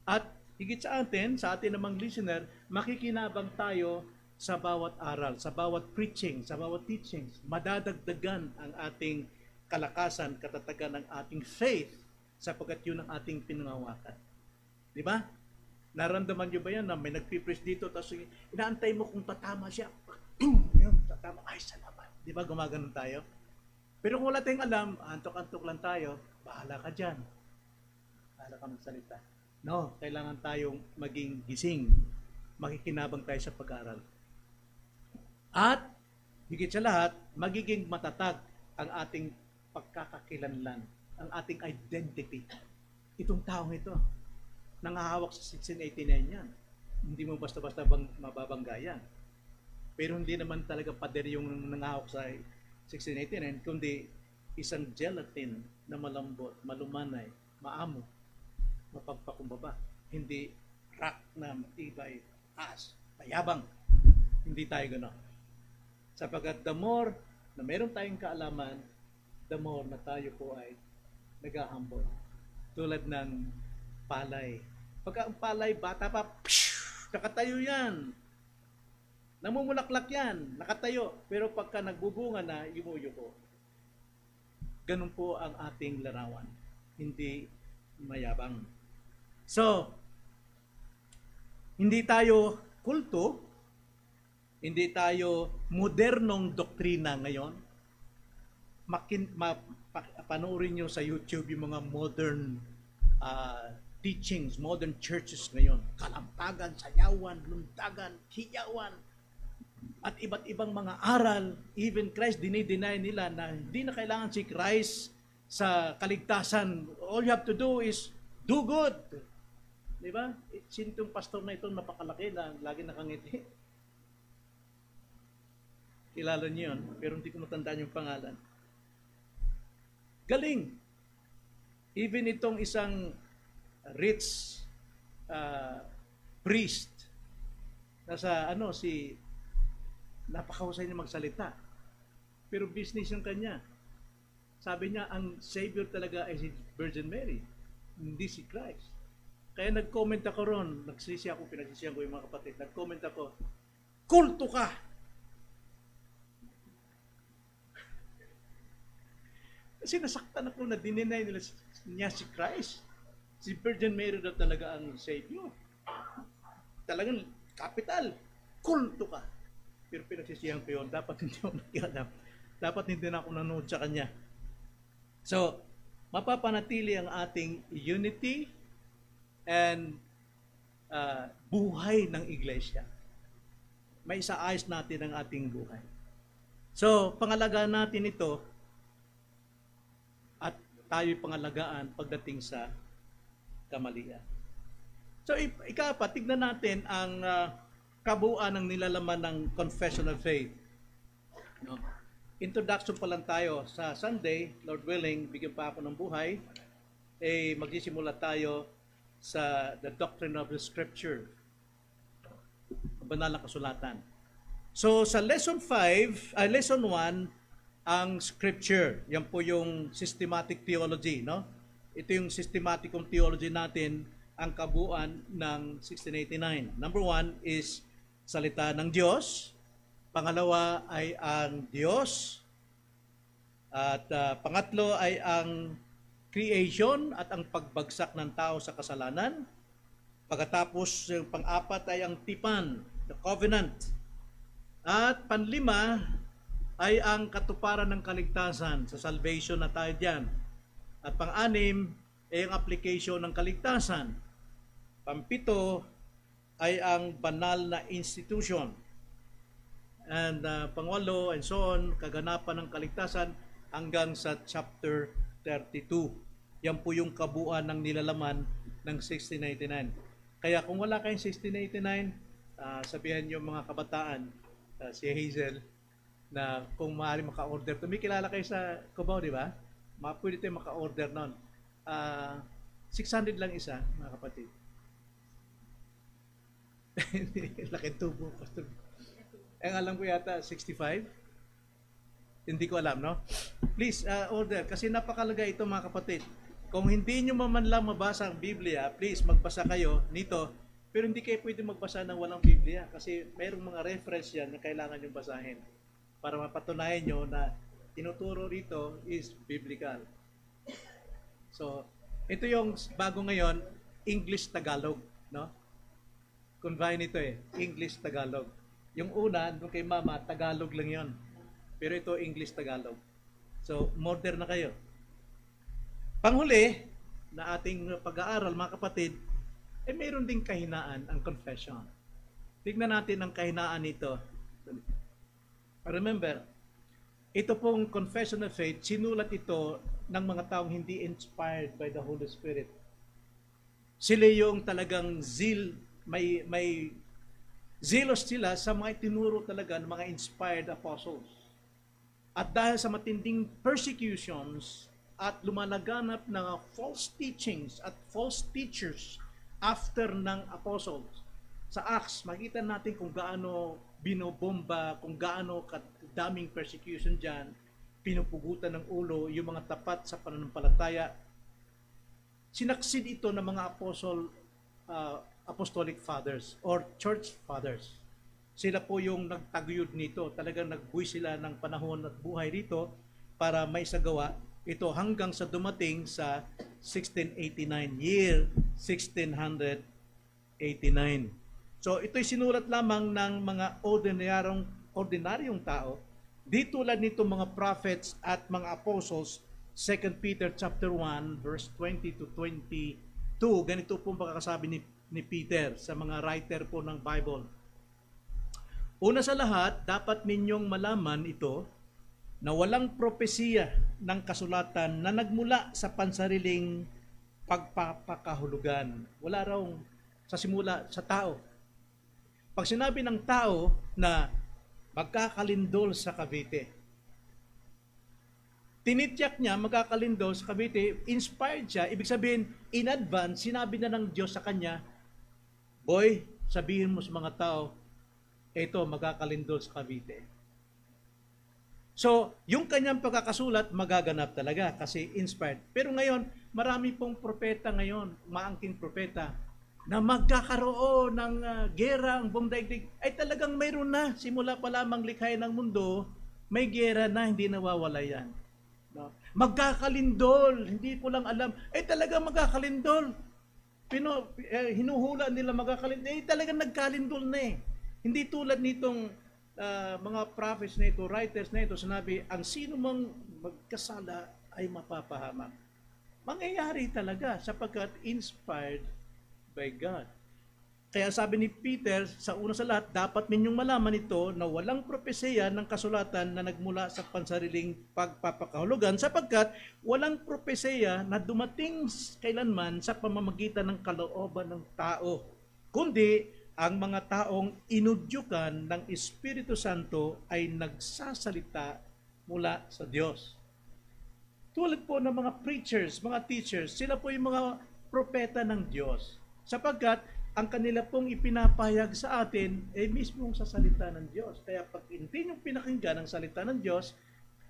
At higit sa atin namang listener, makikinabang tayo sa bawat aral, sa bawat preaching, sa bawat teachings. Madadagdagan ang ating kalakasan, katatagan ng ating faith sapagkat yun ang ating pinangawakan. Di ba? Naramdaman nyo ba yan na may nagpipreach dito tapos inaantay mo kung tatama siya. Yun, tatama. Ay, salamat. Di ba? Gumaganon tayo. Pero kung wala tayong alam, antok-antok lang tayo, bahala ka dyan. Bahala ka magsalita. No, kailangan tayong maging gising. Makikinabang tayo sa pag-aaral. At, higit sa lahat, magiging matatag ang ating pagkakakilanlan, ang ating identity. Itong taong ito, nangahawak sa 1689 yan. Hindi mo basta-basta mababangga yan. Pero hindi naman talaga pader yung nangahawak sa 1689, kundi isang gelatin na malambot, malumanay, maamo, mapagpakumbaba. Hindi rock na matibay, taas, mayabang. Hindi tayo gano'n. Sapagkat the more na meron tayong kaalaman, the more na tayo po ay nag-humble. Tulad ng palay. Pagka ang palay, bata pa, nakatayo yan. Namumulaklak yan, nakatayo. Pero pagka nagbubunga na, yumuyuko. Ganun po ang ating larawan. Hindi mayabang. So, Hindi tayo kulto, hindi tayo modernong doktrina ngayon. Panoorin nyo sa YouTube yung mga modern teachings, modern churches ngayon. Kalampagan, sayawan, luntagan, hiyawan, at iba't ibang mga aral. Even Christ, dinideny nila na hindi na kailangan si Christ sa kaligtasan. All you have to do is do good. Di ba? Sino itong pastor na ito napakalaki na lagi nakangiti? Kilala niyo yun, pero hindi ko matandaan yung pangalan. Galing. Even itong isang rich priest, napakahusay niya magsalita. Pero business yung kanya. Sabi niya, ang Savior talaga ay si Virgin Mary, hindi si Christ. Kaya nag-comment ako ron, pinagsisiyan ko yung mga kapatid, nag-comment ako, kulto ka! Kasi nasaktan ako na dininay nila niya si Christ. Si Virgin Mary daw talaga ang Savior. Talagang capital, kulto ka. Pero pinagsisiyan ko yun, dapat hindi ako nakialam. Dapat hindi na ako nanood sa kanya. So, mapapanatili ang ating unity and buhay ng iglesia. May isaayos natin ang ating buhay. So, pangalagaan natin ito at tayo'y pangalagaan pagdating sa kamalian. So, ikapat, tignan natin ang kabuuan ng nilalaman ng Confession of Faith. No? Introduction pa lang tayo. Sa Sunday, Lord willing, bigyan pa ako ng buhay, magsisimula tayo sa the doctrine of the Scripture, banal na kasulatan. So sa lesson 1, ang Scripture, yan po yung systematic theology, no? Ito yung systematicong theology natin, ang kabuuan ng 1689. Number 1 is salita ng Diyos. Pangalawa ay ang Diyos. At pangatlo ay ang creation at ang pagbagsak ng tao sa kasalanan. Pagkatapos, yung pang-apat ay ang tipan, the covenant. At panlima ay ang katuparan ng kaligtasan, sa salvation na tayo diyan. At pang-anim ay ang application ng kaligtasan. Pampito ay ang banal na institution. And pangwalo and so on, kaganapan ng kaligtasan hanggang sa chapter 32. Yan po yung kabuuan ng nilalaman ng 1689. Kaya kung wala kayong 1689, sabihan nyo mga kabataan, si Hazel, na kung maaari maka-order. Tumikilala kayo sa Cubao, di ba? Pwede tayo maka-order nun. 600 lang isa, mga kapatid. Laki tubo, Pastor. Ang alam ko yata 65. Hindi ko alam, no? Please, order. Kasi napakalaga ito, mga kapatid. Kung hindi nyo man lang mabasa ang Biblia, please, magbasa kayo nito. Pero hindi kayo pwede magbasa ng walang Biblia. Kasi mayroong mga reference yan na kailangan nyo basahin. Para mapatunayan nyo na tinuturo rito is biblical. So, ito yung bago ngayon, English-Tagalog, no? Combine ito English-Tagalog. Yung una, nung kay Mama, Tagalog lang yon. Pero ito, English-Tagalog. So, modern na kayo. Panghuli, na ating pag-aaral, mga kapatid, mayroon ding kahinaan ang confession. Tignan natin ang kahinaan nito. Remember, ito pong confession of faith, sinulat ito ng mga taong hindi inspired by the Holy Spirit. Sila yung talagang may zealous sila sa mga itinuro talaga ng mga inspired apostles. At dahil sa matinding persecutions at lumalaganap ng false teachings at false teachers after ng apostles, sa Acts, makita natin kung gaano binobomba, kung gaano kadaming persecution dyan, pinupugutan ng ulo yung mga tapat sa pananampalataya. Sinaksid ito ng mga apostolic fathers or church fathers. Sila po yung nagtaguyod nito. Talagang nagbuhay sila ng panahon at buhay rito para may sagawa ito hanggang sa dumating sa 1689, year 1689. So ito'y sinulat lamang ng mga ordinaryong tao. Di tulad nito mga prophets at mga apostles, 2 Peter chapter 1 verse 20 to 22. Ganito po pagkakasabi ni Peter sa mga writer po ng Bible. Una sa lahat, dapat ninyong malaman ito na walang propesiya ng kasulatan na nagmula sa pansariling pagpapakahulugan. Wala raw sa simula sa tao. Pag sinabi ng tao na magkakalindol sa Cavite, tinityak niya magkakalindol sa Cavite, inspired siya, ibig sabihin, in advance, sinabi na ng Diyos sa kanya, boy, sabihin mo sa mga tao, ito, magkakalindol sa Cavite. So, yung kanyang pagkakasulat, magaganap talaga kasi inspired. Pero ngayon, marami pong propeta ngayon, maangking propeta, na magkakaroon ng gera ang buong daigdig, ay talagang mayroon na. Simula pa lamang likhain ng mundo, may gera na, hindi nawawala yan. No? Magkakalindol, hindi ko lang alam, ay talagang magkakalindol. Hinuhula nila magkakalindol, ay talagang nagkalindol na eh. Hindi tulad nitong mga prophets na ito, writers na ito, sinabi, ang sino mang magkasala ay mapapahamak. Mangyayari talaga sapagkat inspired by God. Kaya sabi ni Peter, sa una sa lahat, dapat ninyong malaman ito na walang propesiya ng kasulatan na nagmula sa pansariling pagpapakahulugan sapagkat walang propesiya na dumating kailanman sa pamamagitan ng kalooban ng tao, kundi ang mga taong inudyukan ng Espiritu Santo ay nagsasalita mula sa Diyos. Tulad po ng mga preachers, mga teachers, sila po yung mga propeta ng Diyos. Sapagkat ang kanila pong ipinapahayag sa atin ay mismong sa salita ng Diyos. Kaya pag hindi nyo pinakinggan ang salita ng Diyos,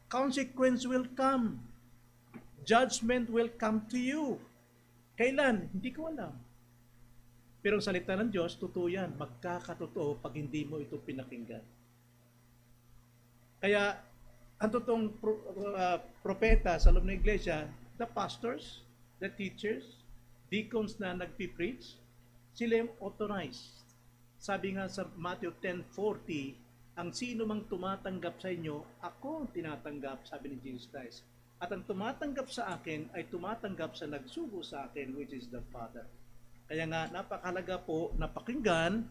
consequence will come. Judgment will come to you. Kailan? Hindi ko alam. Pero ang salita ng Diyos, totoo yan. Magkakatotoo pag hindi mo ito pinakinggan. Kaya, ang totoong propeta sa loob ng iglesia, the pastors, the teachers, deacons na nagpipreach, sila yung authorized. Sabi nga sa Matthew 10:40, ang sino mang tumatanggap sa inyo, ako ang tinatanggap, sabi ni Jesus Christ. At ang tumatanggap sa akin ay tumatanggap sa nagsugo sa akin, which is the Father. Kaya nga, napakahalaga po na pakinggan,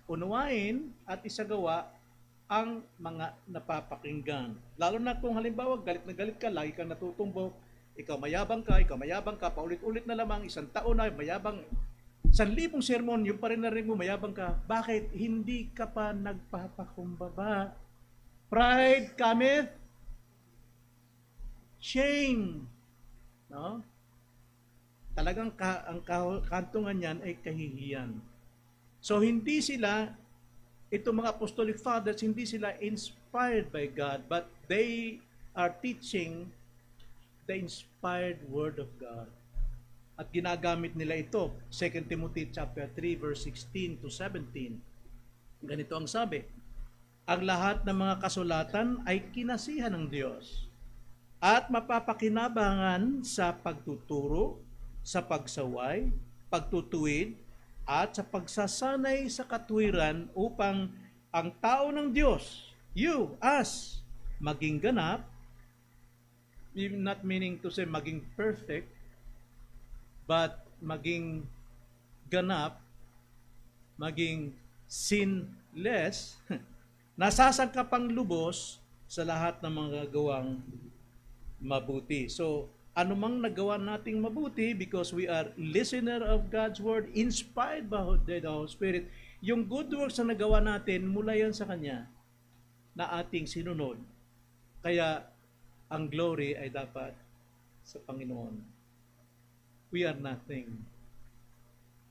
unawain, at isagawa ang mga napapakinggan. Lalo na kung halimbawa, galit na galit ka, lagi kang natutumbok, ikaw mayabang ka, paulit-ulit na lamang, isang taon na, mayabang, 1,000 sermon, yung pa rin narinig mo, mayabang ka. Bakit? Hindi ka pa nagpapakumbaba. Pride cometh, shame. No? Talagang ang kantungan yan ay kahihiyan. So hindi sila, itong mga apostolic fathers, hindi sila inspired by God, but they are teaching the inspired Word of God. At ginagamit nila ito, 2 Timothy chapter 3, verse 16 to 17. Ganito ang sabi, ang lahat ng mga kasulatan ay kinasihan ng Diyos at mapapakinabangan sa pagtuturo, sa pagsaway, pagtutuwid, at sa pagsasanay sa katwiran upang ang tao ng Diyos, you, us, maging ganap, not meaning to say maging perfect, but maging ganap, maging sinless, nasasangkapang lubos sa lahat ng mga gawang mabuti. So, anumang nagawa nating mabuti because we are listener of God's Word, inspired by the Holy Spirit, yung good works na nagawa natin, mula yan sa Kanya na ating sinunod. Kaya, ang glory ay dapat sa Panginoon. We are nothing.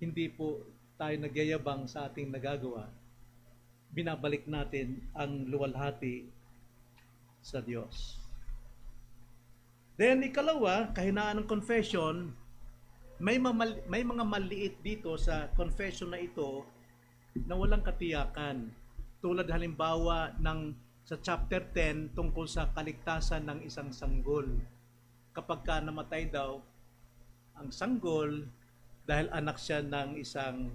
Hindi po tayo nagyayabang sa ating nagagawa. Binabalik natin ang luwalhati sa Diyos. Then, ikalawa, kahinaan ng confession, may mga maliit dito sa confession na ito na walang katiyakan. Tulad halimbawa sa chapter 10 tungkol sa kaligtasan ng isang sanggol. Kapag ka namatay daw ang sanggol dahil anak siya ng isang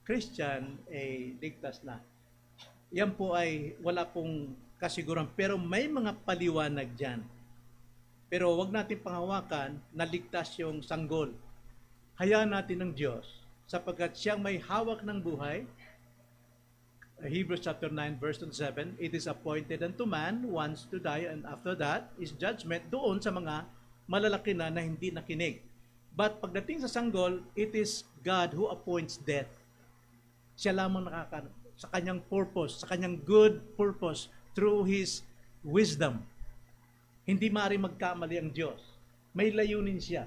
Christian ay ligtas na. Yan po ay wala pong kasiguran, pero may mga paliwanag dyan. Pero wag natin panghawakan na ligtas yung sanggol. Hayaan natin ng Diyos sapagkat siyang may hawak ng buhay. Hebrews chapter 9 verse 7, it is appointed unto man once to die, and after that is judgment, doon sa mga malalaki na hindi nakinig. But pagdating sa sanggol, it is God who appoints death. Siya lamang sa kanyang purpose, sa kanyang good purpose, through His wisdom. Hindi maaaring magkamali ang Diyos. May layunin siya.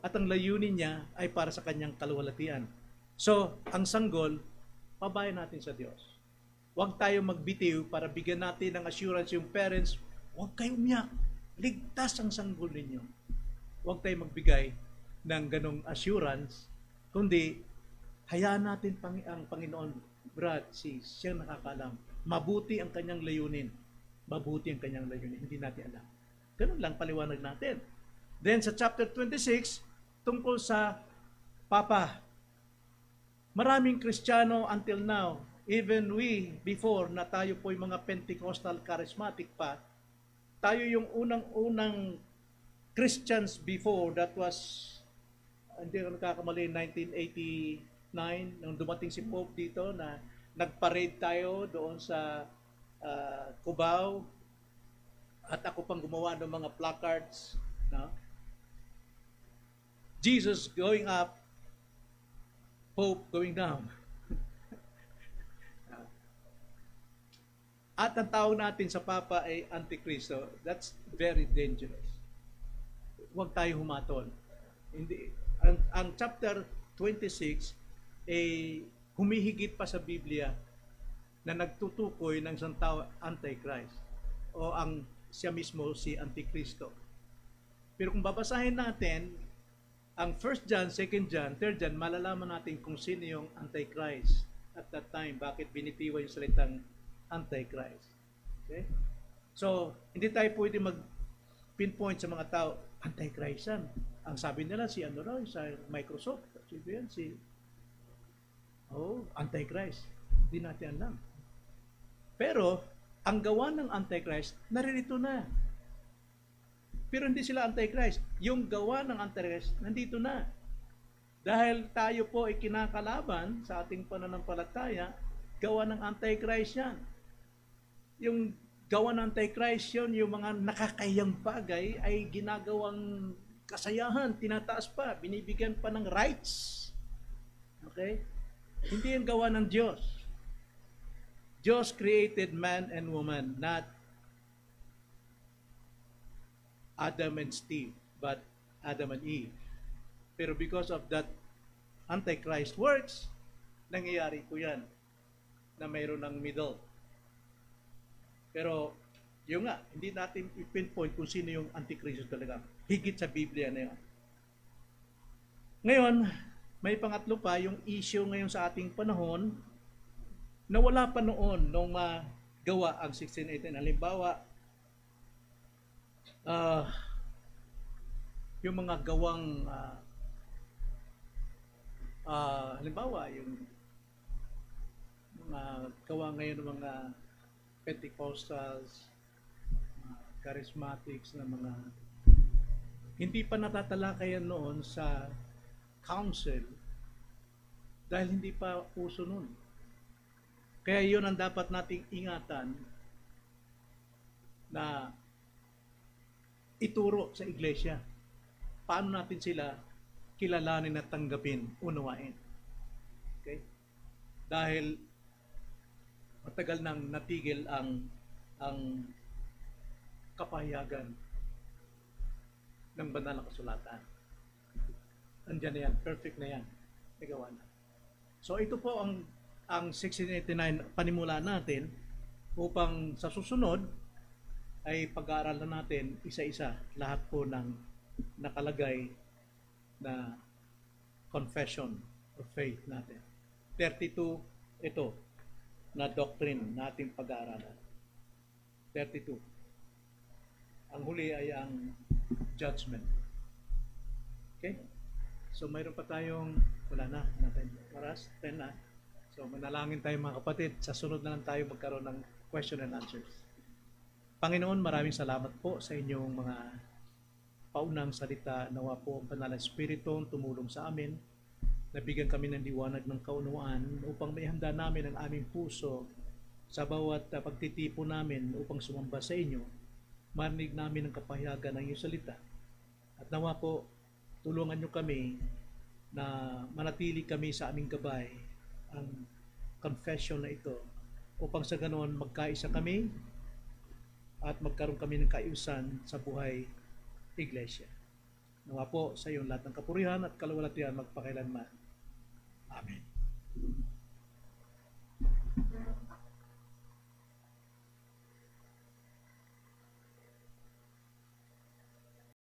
At ang layunin niya ay para sa kanyang kaluwalhatian. So, ang sanggol, pabayan natin sa Diyos. Huwag tayo magbitiw para bigyan natin ng assurance yung parents, huwag kayo umiyak. Ligtas ang sanggol ninyo. Huwag tayo magbigay ng ganong assurance, kundi hayaan natin ang Panginoon, Brad, siyang nakakaalam. Mabuti ang kanyang layunin. Mabuti ang kanyang layunin. Hindi natin alam. Ganun lang paliwanag natin. Then sa chapter 26, tungkol sa Papa. Maraming Kristiyano until now, even we before na tayo po yung mga Pentecostal charismatic pa, tayo yung unang-unang Christians before, that was, hindi ko nakakamali, 1989, nung dumating si Pope dito na nag-parade tayo doon sa Cubao, at ako pang gumawa ng mga placards, no? Jesus going up, Pope going down. At ang tawag natin sa Papa ay Antikristo. That's very dangerous. Huwag tayo humatol. Hindi, ang chapter 26 ay humihigit pa sa Biblia na nagtutukoy ng isang tao, Antichrist, o siya mismo si Antikristo. Pero kung babasahin natin ang 1 John, 2 John, 3 John, malalaman natin kung sino yung Antichrist at that time, bakit binitiwan yung salitang Antichrist. Okay? So, hindi tayo pwede mag-pinpoint sa mga tao, Antichrist yan. Ang sabi nila, si ano raw, sa Microsoft, Antichrist. Hindi natin alam. Pero, ang gawa ng Antichrist, naririto na. Pero hindi sila Antichrist. Yung gawa ng Antichrist, nandito na. Dahil tayo po ay kinakalaban sa ating pananampalataya, gawa ng Antichrist yan. Yung gawa ng Antichrist yun, yung mga nakakayang bagay ay ginagawang kasayahan, tinataas pa, binibigyan pa ng rights. Okay? Hindi yung gawa ng Diyos. Diyos created man and woman, not Adam and Steve, but Adam and Eve. Pero because of that Antichrist works, nangyayari po yan na mayroon ng middle. Pero yung nga, hindi natin i-pinpoint kung sino yung Antikristo talaga. Higit sa Biblia na yun. Ngayon, may pangatlo pa, yung issue ngayon sa ating panahon na wala pa noon nung magawa ang 1618. Halimbawa, yung mga gawang halimbawa, yung mga gawa ngayon ng mga Pentecostals, charismatics na mga hindi pa natatalakayan noon sa council dahil hindi pa uso noon. Kaya yun ang dapat nating ingatan na ituro sa iglesia. Paano natin sila kilalanin at tanggapin, unawain. Okay? Dahil matagal nang natigil ang kapahayagan ng banal na kasulatan. Andiyan na yan, perfect na yan. Nagawa na. So ito po ang 1689 panimula natin upang sa susunod ay pag-aaralan natin isa-isa lahat po ng nakalagay na confession of faith natin. 32 ito na doctrine nating pag-aaralan. 32. Ang huli ay ang judgment. Okay? So mayroon pa tayong, wala na natin, oras, 10 na. So manalangin tayo mga kapatid. Sa sunod na lang tayo magkaroon ng question and answers. Panginoon, maraming salamat po sa inyong mga paunang salita. Nawa po ang Banal na Espiritu tumulong sa amin. Nabigyan kami ng liwanag ng kaunawaan upang maihanda namin ang aming puso sa bawat pagtitipo namin upang sumamba sa inyo. Marinig namin ang kapahayagan ng iyong salita. At nawa po, tulungan nyo kami na manatili kami sa aming gabay ang confession na ito upang sa ganoon magkaisa kami at magkaroon kami ng kaayusan sa buhay iglesia. Nawa po sa iyong lahat ng kapurihan at kaluwalhatian magpakailanman. Amen.